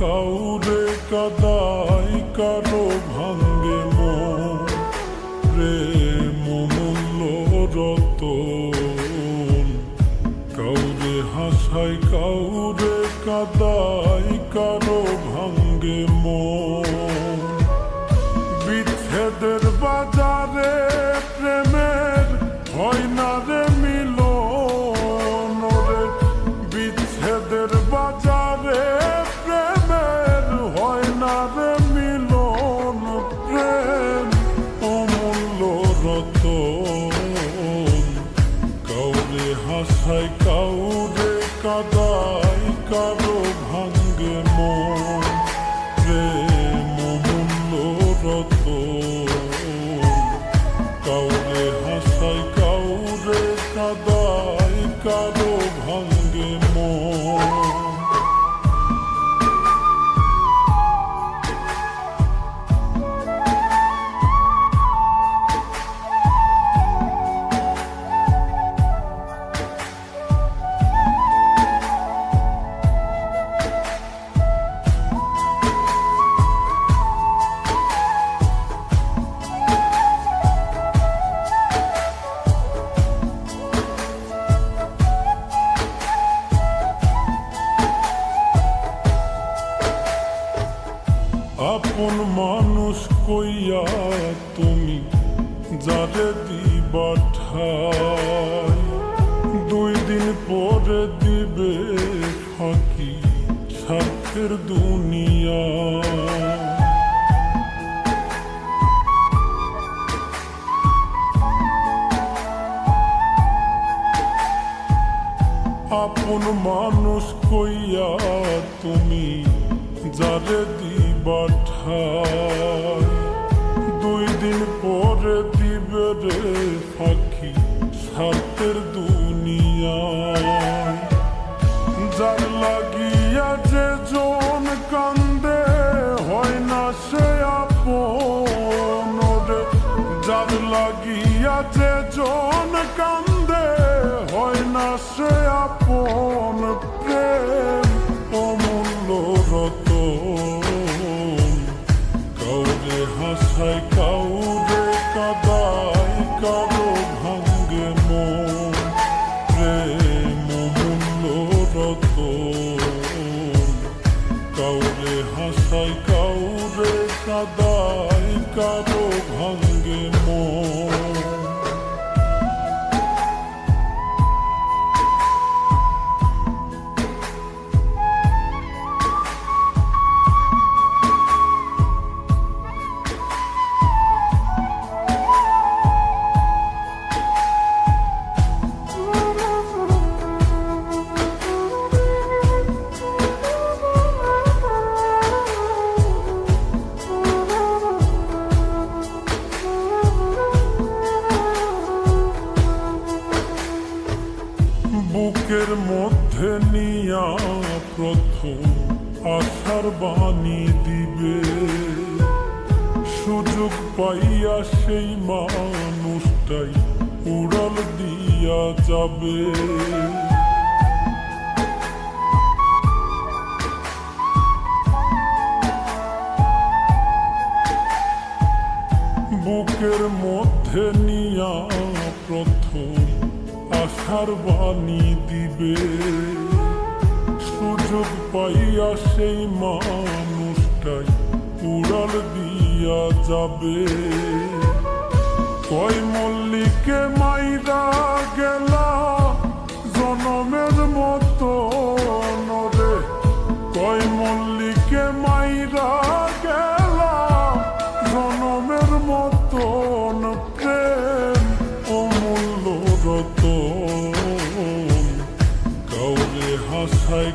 কাউরে কাদাই কারো ভাঙ্গে মন প্রেম মূল্য রতন কাউরে হাসায় কাউরে কাদাই কারো ভাঙ্গে মন বিচ্ছেদের বাজারে প্রেমের হয় না রে মিলন রে বিচ্ছেদের বাজারে প্রেমের হয় না রে মিলন প্রেম অমূল্য রতন কাউরে হাসায় কাউরে কাদাই কারো ভাঙ্গে মন প্রেম অমূল্য রতন কাউরে হাসায় কাউরে কাদাই কারো ভাঙ্গে মন আপন মানুষ কইয়া তুমি যারে দিবা ঠাই 2 দিন পরে দিবে ফাঁকি স্বার্থের দুনিয়া আপন মানুষ কইয়া তুমি যারে দিবা ঠাই 2 দিন পরে দিবে রে ফাঁকি স্বার্থের দুনিয়ায় যার লাগিয়া যে জন কান্দে হয় না সে আপন রে যার লাগিয়া যে জন কান্দে হয় না সে আপন প্রেম অমূল্য রতন কাউরে হাসায় কাউরে কাদাই কারো ভাঙ্গে মন প্রেম অমূল্য রতন কাউরে হাসায় কাউরে কাদাই কারো ভাঙ্গে মন বুকের মধ্যে নিয়া প্রথম আশার বাণী দিবে সুযোগ পাইয়া সেই মানুষটাই উড়াল দিয়া যাবে বুকের মধ্যে নিয়া প্রথম আশার বাণী দিবে সুযোগ পাইয়া সেই মানুষটাই উড়াল দিয়া যাবে কয় মল্লিকে মাইরা গেলা জনমের মতো রে কয় মল্লিকে মাইরা গেলা জনমের মতন প্রেম অমূল্য রতন কাউরে হাসায়